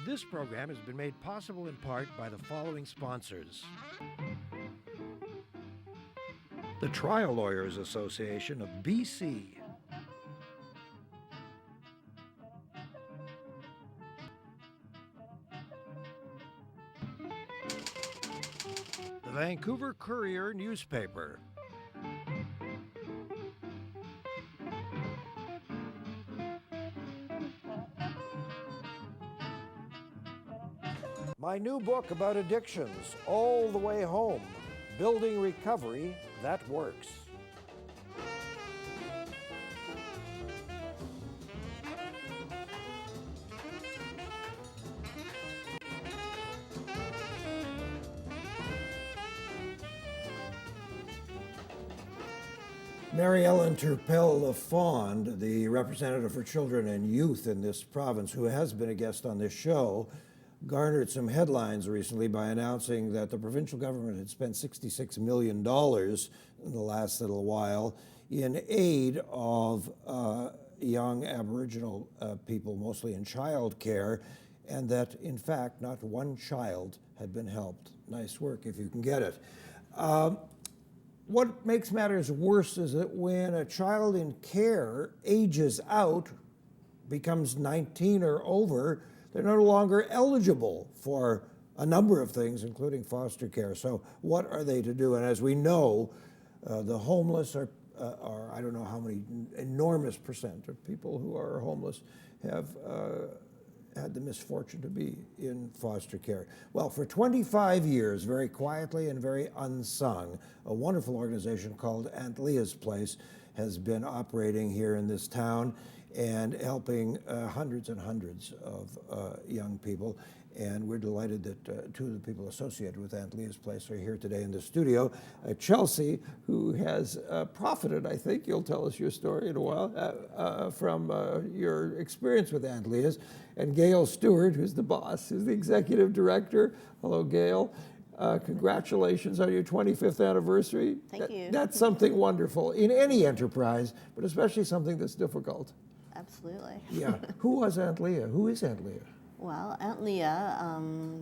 This program has been made possible in part by the following sponsors. The Trial Lawyers Association of BC. The Vancouver Courier newspaper. My new book about addictions, All the Way Home, Building Recovery That Works. Mary Ellen TURPERL-LAFOND, the representative for children and youth in this province, who has been a guest on this show, garnered some headlines recently by announcing that the provincial government had spent $66 million in the last little while in aid of young Aboriginal people, mostly in child care, and that, in fact, not one child had been helped. Nice work if you can get it. What makes matters worse is that when a child in care ages out, becomes 19 or over, they're no longer eligible for a number of things, including foster care. So what are they to do? And as we know, the homeless are I don't know how many, enormous percent of people who are homeless have had the misfortune to be in foster care. Well, for 25 years, very quietly and very unsung, a wonderful organization called Aunt Leah's Place has been operating here in this town and helping hundreds and hundreds of young people. And we're delighted that two of the people associated with Aunt Leah's Place are here today in the studio. Chelsea, who has profited, I think, you'll tell us your story in a while, from your experience with Aunt Leah's, and Gale Stewart, who's the boss, who's the executive director. Hello, Gale. Congratulations on your 25th anniversary. Thank you. That's something wonderful in any enterprise, but especially something that's difficult. Absolutely. Yeah. Who was Aunt Leah? Who is Aunt Leah? Well, Aunt Leah,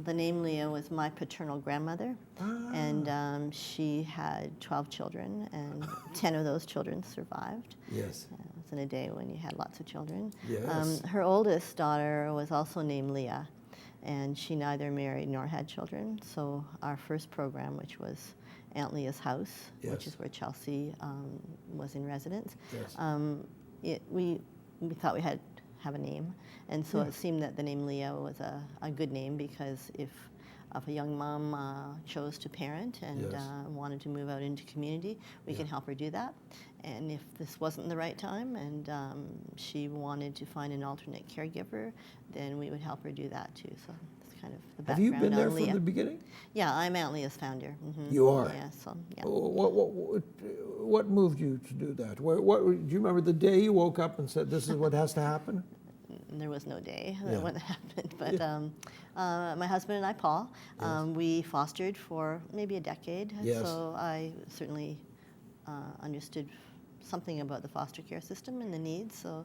the name Leah was my paternal grandmother, and she had 12 children, and 10 of those children survived. Yes. It was in a day when you had lots of children. Yes. Her oldest daughter was also named Leah, and she neither married nor had children. So our first program, which was Aunt Leah's House, Yes. which is where Chelsea was in residence, Yes. we thought we had have a name, and so it seemed that the name Leah was a good name, because if a young mom chose to parent and wanted to move out into community, we can help her do that. And if this wasn't the right time and she wanted to find an alternate caregiver, then we would help her do that too. So that's kind of the background. Have you been there on Leah. from the beginning? Yeah, I'm Aunt Leah's founder. Mm-hmm. You are? Yeah, so, yeah. What moved you to do that? What, do you remember the day you woke up and said, this is what has to happen? There was no day when that happened, but my husband and I, Paul, we fostered for maybe a decade, so I certainly understood something about the foster care system and the needs. So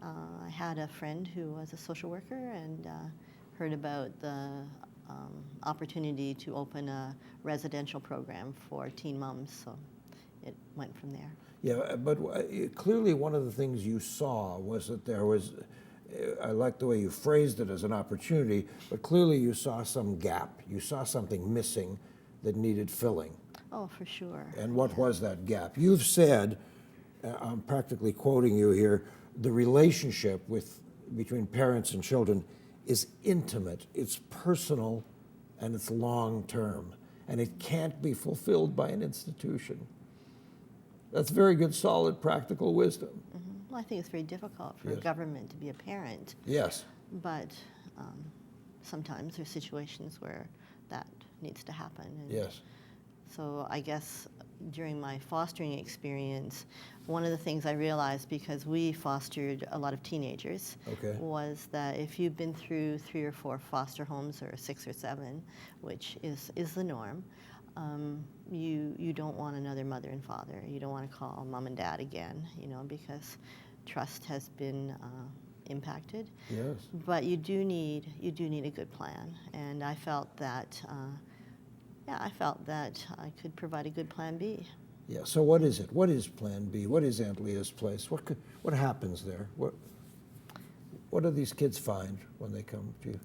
I had a friend who was a social worker and heard about the opportunity to open a residential program for teen moms, so it went from there. Yeah, but clearly one of the things you saw was that there was, I like the way you phrased it as an opportunity, but clearly you saw some gap. You saw something missing that needed filling. Oh, for sure. And what was that gap? You've said, I'm practically quoting you here, the relationship between parents and children is intimate, it's personal, and it's long-term, and it can't be fulfilled by an institution. That's very good, solid, practical wisdom. Mm-hmm. Well, I think it's very difficult for a government to be a parent. Yes. But sometimes there's situations where that needs to happen. And yes. So I guess during my fostering experience, one of the things I realized, because we fostered a lot of teenagers, was that if you've been through 3 or 4 foster homes, or 6 or 7, which is the norm, you don't want another mother and father. You don't want to call mom and dad again, because trust has been impacted. Yes. But you do need a good plan, and I felt that I could provide a good plan B. Yeah. So what is it? What is Plan B? What is Aunt Leah's place? What happens there? What do these kids find when they come to you?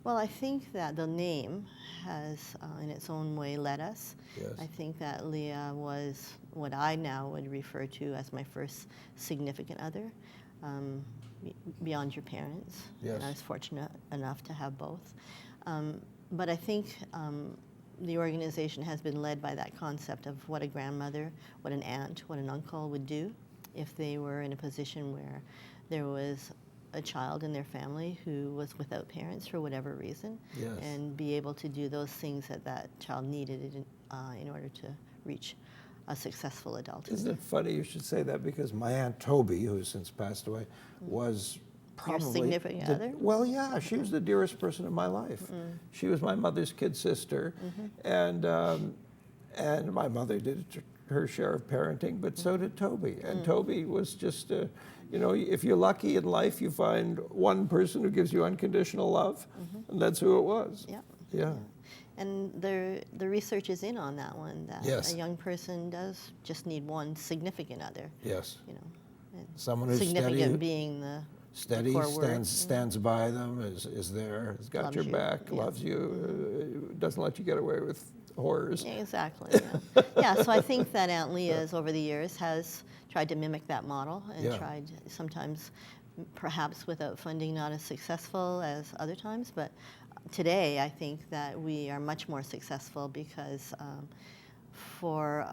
Well, I think that the name has, in its own way, led us. Yes. I think that Leah was what I now would refer to as my first significant other, beyond your parents. Yes. And I was fortunate enough to have both. But I think the organization has been led by that concept of what a grandmother, what an aunt, what an uncle would do if they were in a position where there was a child in their family who was without parents for whatever reason, Yes. and be able to do those things that that child needed in order to reach a successful adulthood. Isn't it funny you should say that, because my Aunt Toby, who has since passed away, was probably... Your significant other? Well, yeah, she was the dearest person in my life. She was my mother's kid sister, and my mother did her share of parenting, but so did Toby. And Toby was just, you know, if you're lucky in life, you find one person who gives you unconditional love, and that's who it was. Yeah. Yeah. And the research is in on that one, that Yes. a young person does just need one significant other. Yes. You know, and Someone who's significant steady, being the core word. stands by them, is there, has got Loves your you. back, Yeah. loves you, doesn't let you get away with horrors. Yeah, exactly. Yeah. Yeah, so I think that Aunt Leah's over the years has tried to mimic that model, and Yeah. tried sometimes, perhaps without funding, not as successful as other times, but today I think that we are much more successful because for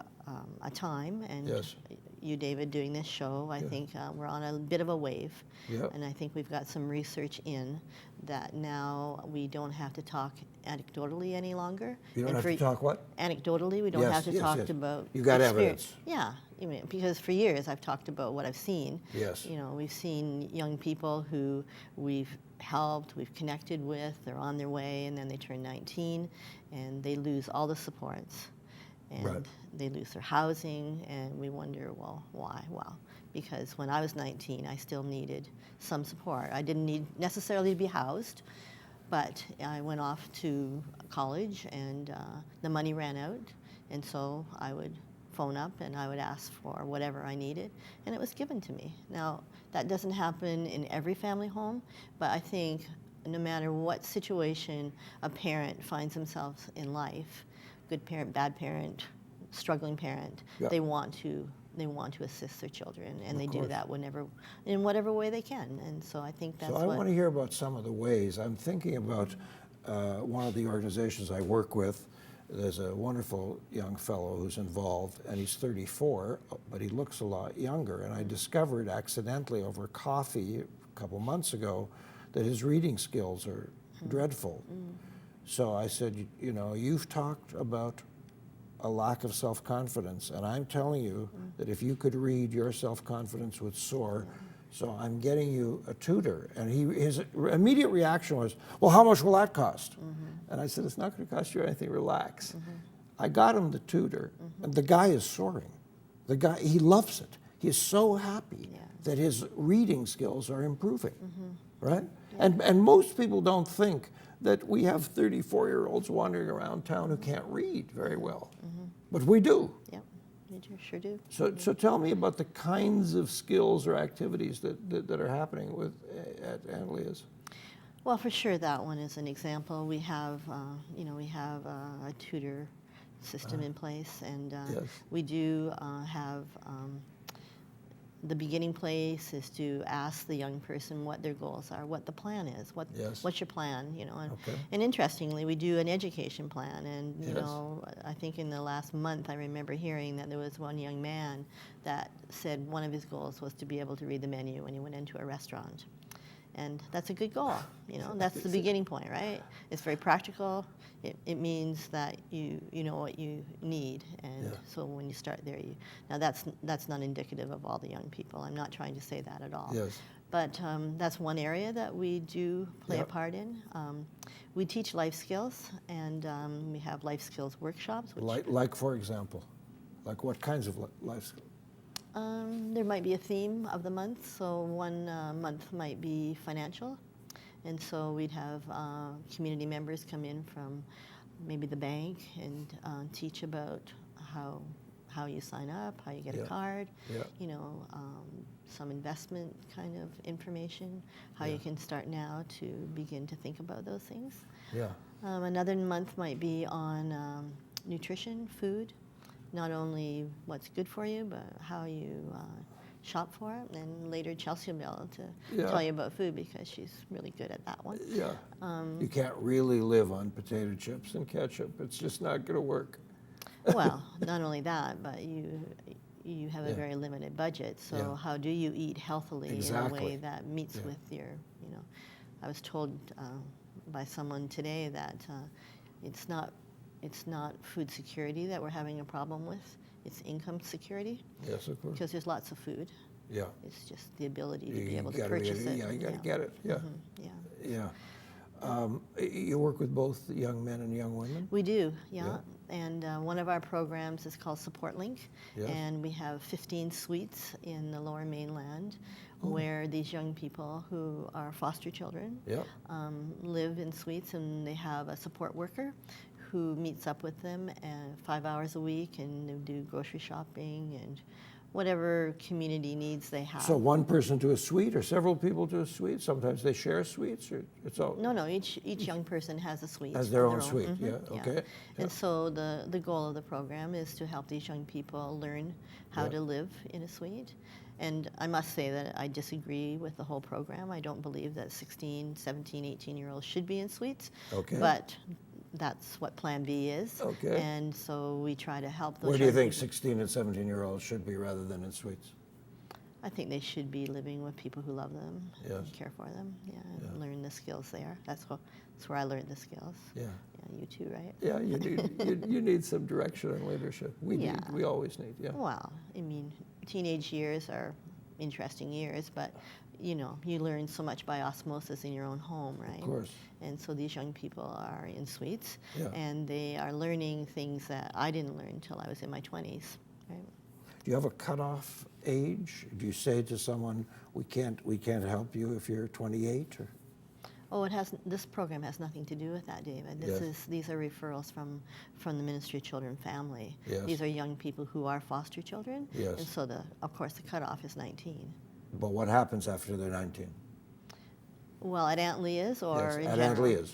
a time, and Yes. you, David, doing this show, I think we're on a bit of a wave. Yeah. And I think we've got some research in that now we don't have to talk anecdotally any longer. You don't And have to talk what? Anecdotally, we don't Yes, have to yes, talk yes. about You got experience. evidence. Yeah, I mean, because for years I've talked about what I've seen. Yes. You know, we've seen young people who we've helped, we've connected with, they're on their way, and then they turn 19 and they lose all the supports. And Right. they lose their housing, and we wonder, well, why? Well, because when I was 19, I still needed some support. I didn't need necessarily to be housed, but I went off to college, and the money ran out, and so I would phone up and I would ask for whatever I needed, and it was given to me. Now, that doesn't happen in every family home, but I think no matter what situation a parent finds themselves in life, good parent, bad parent, struggling parent, Yeah. they want to assist their children, and they do course. that in whatever way they can. And so I think that's So I what. want to hear about some of the ways. I'm thinking about one of the organizations I work with. There's a wonderful young fellow who's involved, and he's 34, but he looks a lot younger. And I discovered accidentally over coffee a couple months ago that his reading skills are dreadful. So I said, you know, you've talked about a lack of self-confidence, and I'm telling you that if you could read, your self-confidence would soar. So I'm getting you a tutor. And his immediate reaction was, well, how much will that cost? And I said, it's not going to cost you anything, relax. I got him the tutor, and the guy is soaring. The guy, he loves it. He is so happy that his reading skills are improving, right? And most people don't think that we have 34-year-olds wandering around town who can't read very well. But we do. Yep, you sure do. So tell me about the kinds of skills or activities that are happening at Aunt Leah's. Well, for sure, that one is an example. We have, a tutor system in place, and Yes. we do have. The beginning place is to ask the young person what their goals are, what the plan is, Yes. what's your plan, you know. And, Okay. and interestingly, we do an education plan, and you Yes. know, I think in the last month I remember hearing that there was one young man that said one of his goals was to be able to read the menu when he went into a restaurant. And that's a good goal, you know. That's the beginning point, right? It's very practical. It means that you know what you need, and Yeah. so when you start there, now that's not indicative of all the young people. I'm not trying to say that at all. Yes. But that's one area that we do play Yeah. a part in. We teach life skills, and we have life skills workshops. Which, Like for example, like what kinds of life skills? There might be a theme of the month. So one month might be financial. And so we'd have community members come in from maybe the bank and teach about how you sign up, how you get a card, you know, some investment kind of information, how you can start now to begin to think about those things. Another month might be on nutrition, food, not only what's good for you, but how you shop for it. And later Chelsea will be able to tell you about food because she's really good at that one. You can't really live on potato chips and ketchup. It's just not going to work. Well, not only that, but you have a very limited budget. So how do you eat healthily in a way that meets with your, you know, I was told by someone today that it's not food security that we're having a problem with. It's income security. Yes, of course. Because there's lots of food. It's just the ability to be able to purchase it. You got to get it. You work with both young men and young women? We do, And one of our programs is called Support Link, and we have 15 suites in the Lower Mainland where these young people who are foster children live in suites, and they have a support worker who meets up with them 5 hours a week, and they do grocery shopping and whatever community needs they have. So one person to a suite, or several people to a suite? Sometimes they share suites, or it's all? No, each young person has a suite. Has their own suite, okay. And so the goal of the program is to help these young people learn how to live in a suite. And I must say that I disagree with the whole program. I don't believe that 16, 17, 18-year-olds should be in suites. But that's what Plan B is. And so we try to help those. Where do you think 16 and 17-year-olds should be rather than in suites? I think they should be living with people who love them and care for them, and learn the skills there. That's where I learned the skills. You too, right? Yeah, you need some direction and leadership. We always need, Well, I mean, teenage years are interesting years, but you know, you learn so much by osmosis in your own home, right? Of course. And so these young people are in suites, and they are learning things that I didn't learn until I was in my 20s, right? Do you have a cutoff age? Do you say to someone, we can't help you if you're 28? Or? Oh, this program has nothing to do with that, David. These are referrals from the Ministry of Children and Family. These are young people who are foster children, and so of course the cutoff is 19. But what happens after they're 19? Well, at Aunt Leah's or in at general? Aunt Leah's.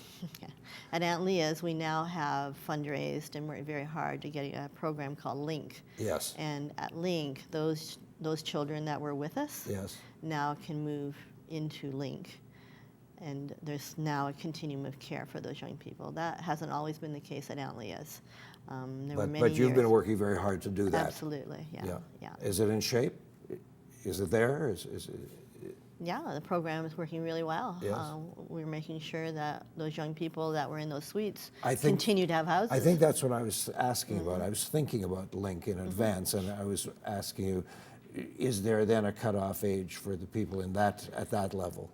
At Aunt Leah's, we now have fundraised and worked very hard to get a program called Link. And at Link, those children that were with us now can move into Link. And there's now a continuum of care for those young people. That hasn't always been the case at Aunt Leah's. But you've been working very hard to do that. Absolutely, yeah. Is it in shape? Is it there? Yeah, the program is working really well. We're making sure that those young people that were in those suites continue to have houses. I think that's what I was asking about. I was thinking about Link in advance, and I was asking you, is there then a cutoff age for the people at that level?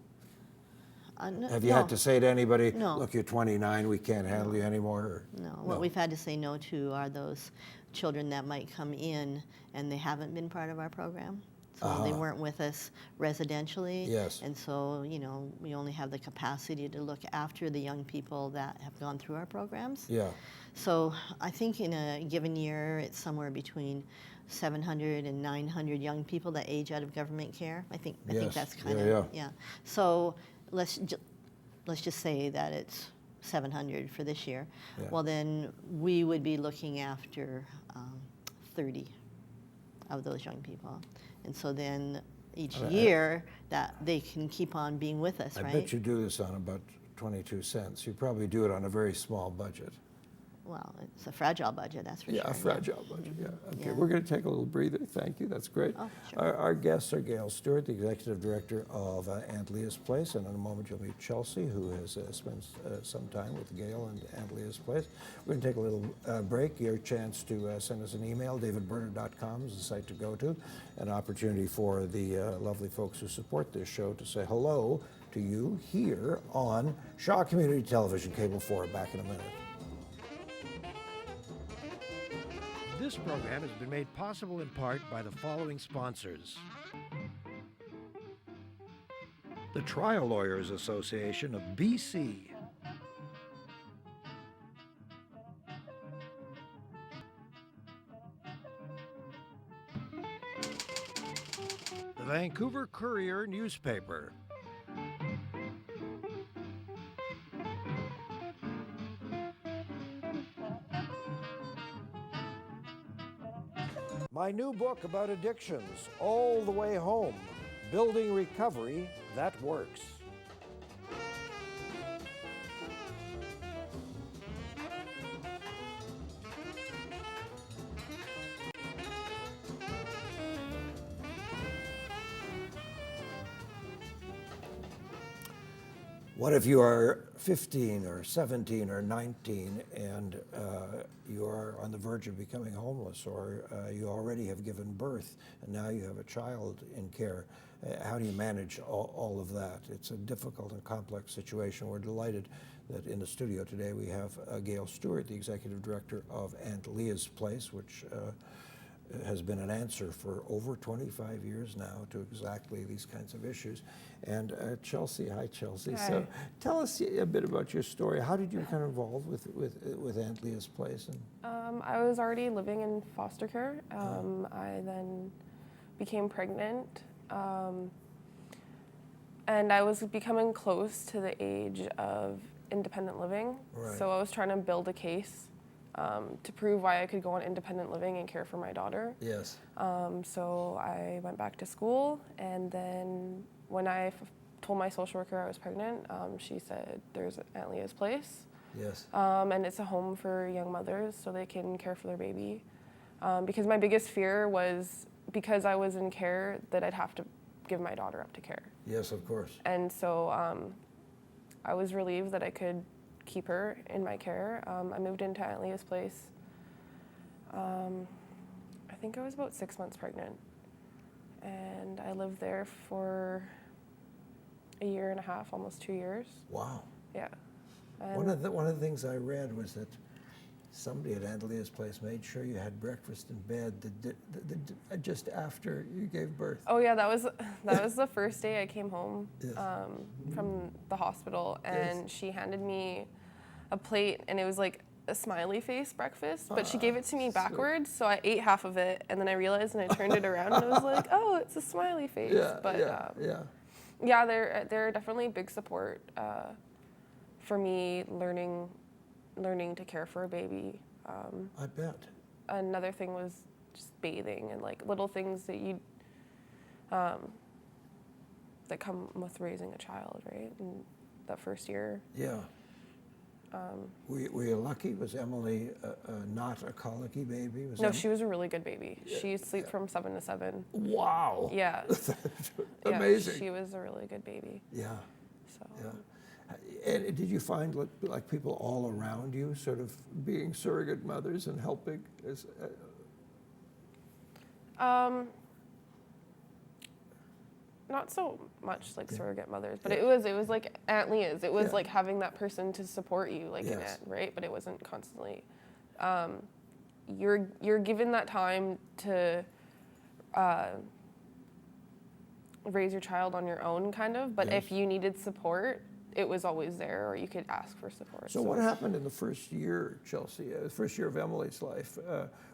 Have you had to say to anybody, look, you're 29, we can't handle you anymore? Or? No. What we've had to say no to are those children that might come in and they haven't been part of our program. So they weren't with us residentially. And so, you know, we only have the capacity to look after the young people that have gone through our programs. So I think in a given year, it's somewhere between 700 and 900 young people that age out of government care. I think that's kind of, So let's just say that it's 700 for this year. Well, then we would be looking after 30 of those young people. And so then each year that they can keep on being with us, right? I bet you do this on about 22 cents. You probably do it on a very small budget. Well, it's a fragile budget, that's for sure. A fragile budget, Okay, we're going to take a little breather. Thank you, that's great. Oh, sure. Our guests are Gale Stewart, the Executive Director of Aunt Leah's Place, and in a moment you'll meet Chelsea, who has spent some time with Gale and Aunt Leah's Place. We're going to take a little break. Your chance to send us an email. davidberner.com is the site to go to. An opportunity for the lovely folks who support this show to say hello to you here on Shaw Community Television, Cable 4. Back in a minute. This program has been made possible in part by the following sponsors. The Trial Lawyers Association of BC. The Vancouver Courier newspaper. My new book about addictions, All the Way Home, Building Recovery That Works. What if you are 15 or 17 or 19 and you are on the verge of becoming homeless, or you already have given birth and now you have a child in care? How do you manage all of that? It's a difficult and complex situation. We're delighted that in the studio today we have Gale Stewart, the Executive Director of Aunt Leah's Place, which has been an answer for over 25 years now to exactly these kinds of issues. And Chelsea, hi Chelsea. Hi. So tell us a bit about your story. How did you become involved with Aunt Leah's Place? And I was already living in foster care. I then became pregnant, and I was becoming close to the age of independent living. Right. So I was trying to build a case to prove why I could go on independent living and care for my daughter. yes. So I went back to school, and then when I told my social worker I was pregnant, she said, there's Aunt Leah's Place. Yes. And it's a home for young mothers so they can care for their baby. Because my biggest fear was, because I was in care, that I'd have to give my daughter up to care. Yes, of course. And so I was relieved that I could keep her in my care. I moved into Aunt Leah's Place. I think I was about 6 months pregnant. And I lived there for a year and a half, almost 2 years. Wow. Yeah. One of the things I read was that somebody at Aunt Leah's Place made sure you had breakfast in bed just after you gave birth. Oh yeah, that was the first day I came home Yes. from the hospital, and Yes. she handed me a plate, and it was like a smiley face breakfast, but she gave it to me backwards, so I ate half of it, and then I realized, and I turned it around, and it was like, oh, it's a smiley face. Yeah, But yeah. they're definitely big support for me learning to care for a baby. I bet. Another thing was just bathing and like little things that you that come with raising a child, right? And that first year. Yeah. Were you lucky? Was Emily not a colicky baby? No, she was a really good baby. She slept from 7 to 7. Wow. Yeah. Amazing. Yeah, she was a really good baby. Yeah. So. Yeah. And did you find like people all around you sort of being surrogate mothers and helping? Not so much like surrogate mothers, but it was like Aunt Leah's. It was like having that person to support you, like an aunt, right? But it wasn't constantly. You're given that time to raise your child on your own, kind of. But if you needed support, it was always there, or you could ask for support. So what happened in the first year, Chelsea? The first year of Emily's life,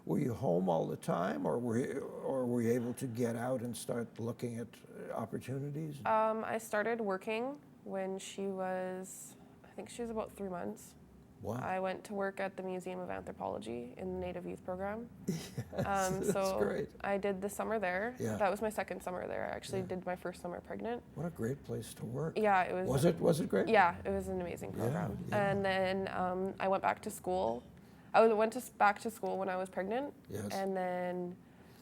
were you home all the time, or were you able to get out and start looking at opportunities? I started working when she was, I think she was about 3 months. Wow. I went to work at the Museum of Anthropology in the Native Youth Program. Yes, that's great. I did the summer there. Yeah. That was my second summer there. I actually did my first summer pregnant. What a great place to work. Yeah, it was. Was it great? Yeah, it was an amazing program. Yeah. And then I went back to school. I went back to school when I was pregnant. Yes. And then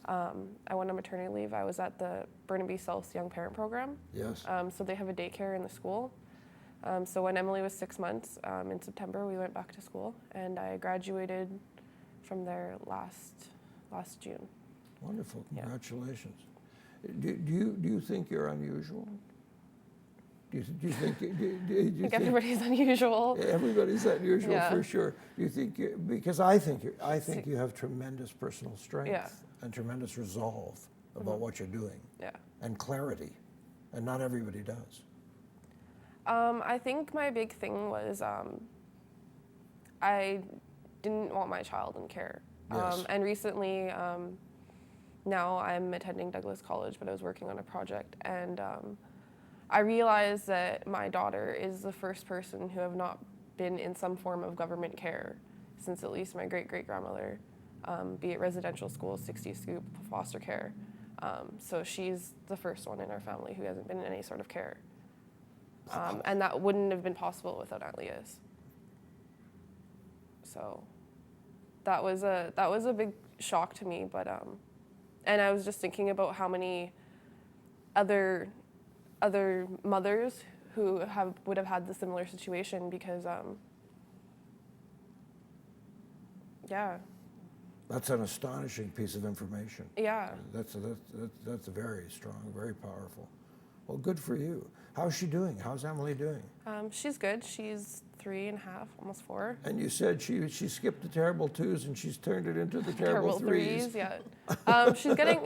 I went on maternity leave. I was at the Berner South Young Parent Program. Yes. So they have a daycare in the school. So when Emily was 6 months, in September, we went back to school, and I graduated from there last June. Wonderful. Congratulations. Do you think you're unusual? Do you think? Do I you think everybody's unusual. everybody's unusual Yeah. for sure. Do you think? Because I think you have tremendous personal strength Yeah. and tremendous resolve about what you're doing. Yeah. And clarity, and not everybody does. I think my big thing was I didn't want my child in care. Yes. And recently, now I'm attending Douglas College, but I was working on a project, and I realized that my daughter is the first person who have not been in some form of government care since at least my great-great-grandmother, be it residential schools, 60 scoop, foster care. So she's the first one in our family who hasn't been in any sort of care. And that wouldn't have been possible without Aunt Leah's. So that was a big shock to me, but and I was just thinking about how many other mothers who would have had the similar situation, because yeah. That's an astonishing piece of information. Yeah. That's very strong, very powerful. Well, good for you. How's she doing? How's Emily doing? She's good. She's 3.5, almost 4. And you said she skipped the terrible 2s and she's turned it into the terrible 3s. Yeah.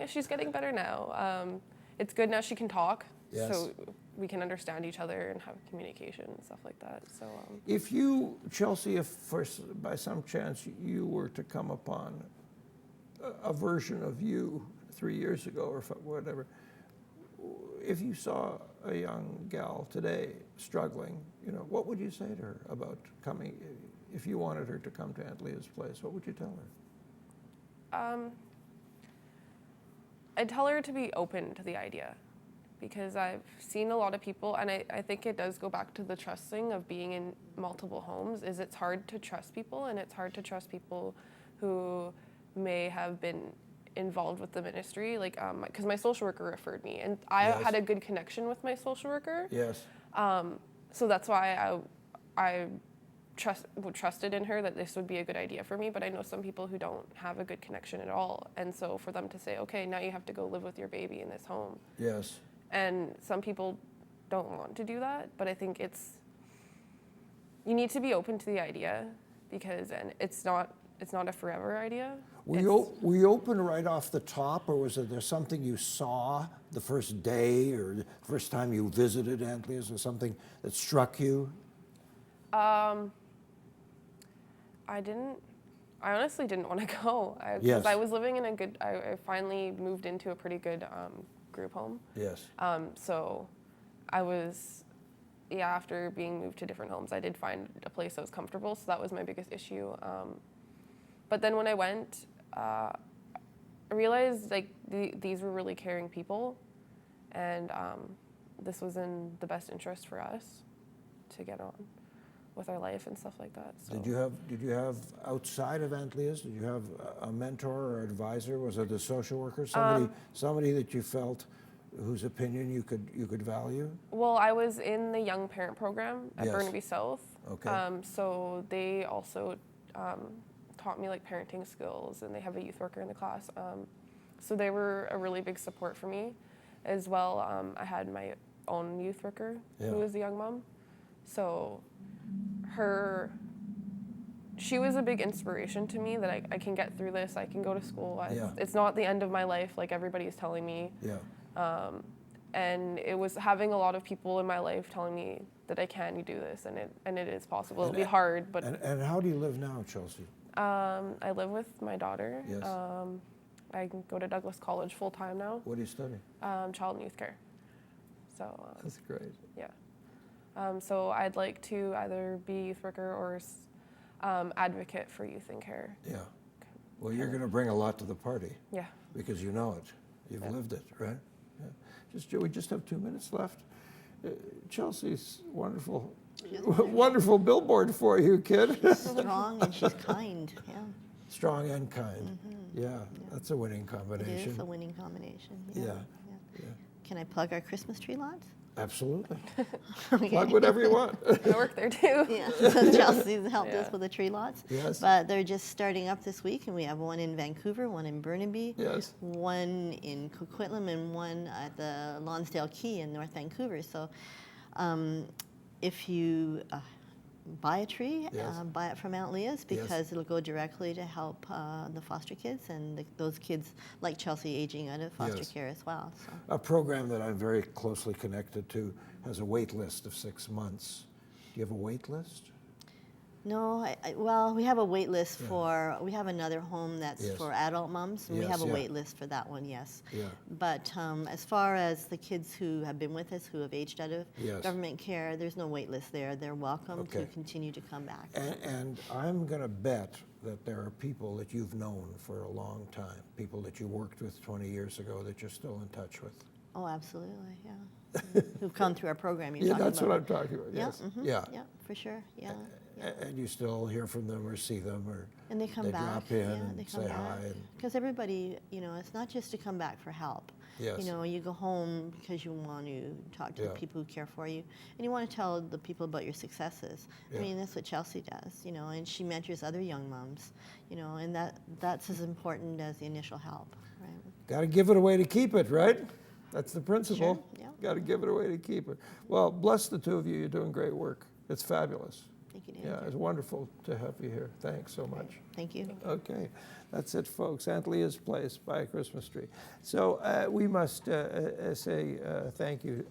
She's getting better now. It's good now she can talk, Yes. so we can understand each other and have communication and stuff like that. So If you, Chelsea, if by some chance you were to come upon a version of you 3 years ago or whatever, if you saw a young gal today struggling, what would you say to her about coming? If you wanted her to come to Aunt Leah's place, what would you tell her? I'd tell her to be open to the idea, because I've seen a lot of people, and I think it does go back to the trusting of being in multiple homes, is it's hard to trust people, and it's hard to trust people who may have been involved with the ministry, like because my social worker referred me, and I Yes. had a good connection with my social worker. Yes. So that's why I trusted in her that this would be a good idea for me. But I know some people who don't have a good connection at all, and so for them to say, okay, now you have to go live with your baby in this home. Yes. And some people don't want to do that, but I think you need to be open to the idea, because it's not a forever idea. Were you open right off the top, or was there something you saw the first day or the first time you visited Aunt Leah's, or something that struck you? I honestly didn't want to go. Yes. I was living in I finally moved into a pretty good group home. Yes. So I was, after being moved to different homes, I did find a place that was comfortable, so that was my biggest issue. But then when I went, I realized these were really caring people, and this was in the best interest for us to get on with our life and stuff like that. So. Did you have outside of Aunt Leah's? Did you have a mentor or advisor? Was it a social worker? Somebody that you felt whose opinion you could value? Well, I was in the young parent program at Yes. Berner South. Okay. So they also taught me parenting skills, and they have a youth worker in the class. So they were a really big support for me. As well, I had my own youth worker who was a young mom. So she was a big inspiration to me, that I can get through this, I can go to school. It's not the end of my life like everybody is telling me. Yeah. And it was having a lot of people in my life telling me that I can do this, and it is possible. It'll be hard, but... And how do you live now, Chelsea? I live with my daughter. Yes. I can go to Douglas College full-time now. What do you study? Child and youth care. So That's great. yeah. So I'd like to either be a youth worker or advocate for youth in care. Yeah. Well, you're going to bring a lot to the party. Yeah. Because you know it. You've lived it, right? Yeah. We just have 2 minutes left. Chelsea's wonderful, wonderful billboard for you, kid. Strong, and she's kind. Yeah. Strong and kind. Yeah, that's a winning It combination. is a winning combination. Yeah. Can I plug our Christmas tree lots? Absolutely. Okay. Plug whatever you want. I work there too. Yeah, so Chelsea's helped us Yeah. with the tree lots. Yes. But they're just starting up this week, and we have one in Vancouver, one in Burnaby, Yes. one in Coquitlam, and one at the Lonsdale Quay in North Vancouver. So If you buy a tree, Yes. buy it from Aunt Leah's, because it'll go directly to help the foster kids and those kids like Chelsea aging out of foster Yes. care as well. So. A program that I'm very closely connected to has a wait list of 6 months. Do you have a wait list? No, well, we have a wait list for, we have another home that's Yes. for adult moms, and we Yes, have a yeah. wait list for that one, yes. Yeah. But as far as the kids who have been with us, who have aged out of Yes. government care, there's no wait list there. They're welcome to Okay. continue to come back. And I'm going to bet that there are people that you've known for a long time, people that you worked with 20 years ago that you're still in touch with. Oh, absolutely, yeah. Who've come through our program, you're Yeah, talking that's about. what I'm talking about, Yeah, yes. mhm, Yeah. yeah, for sure, yeah. And you still hear from them or see them, or And they come they back. drop in yeah, and they come say back. hi. And, Because everybody, it's not just to come back for help. Yes. You go home because you want to talk to Yeah. the people who care for you, and you want to tell the people about your successes. Yeah. I mean, that's what Chelsea does, and she mentors other young moms, and that's as important as the initial help, right? got to give it away to keep it, right? That's the principle. Sure, yeah. Got to give it away to keep it. Well, bless the two of you. You're doing great work. It's fabulous. Thank you, Dan. Yeah, it's wonderful to have you here. Thanks so much. Thank you. Okay, that's it, folks. Aunt Leah's Place, buy a Christmas tree. So we must say thank you.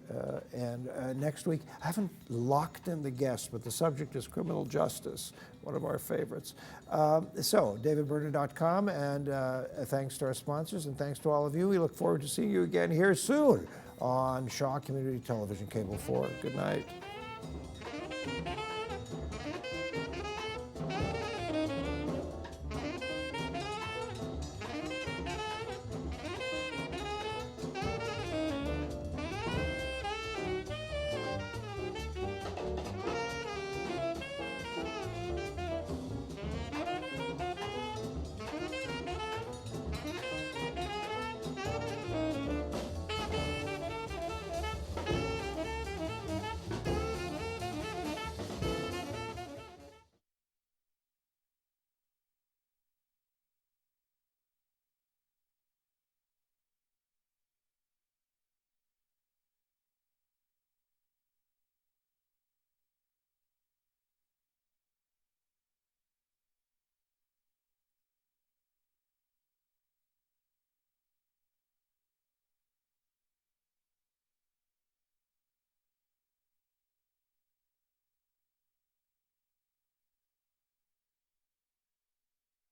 And next week, I haven't locked in the guest, but the subject is criminal justice, one of our favorites. So davidberner.com, and thanks to our sponsors, and thanks to all of you. We look forward to seeing you again here soon on Shaw Community Television, Cable 4. Good night.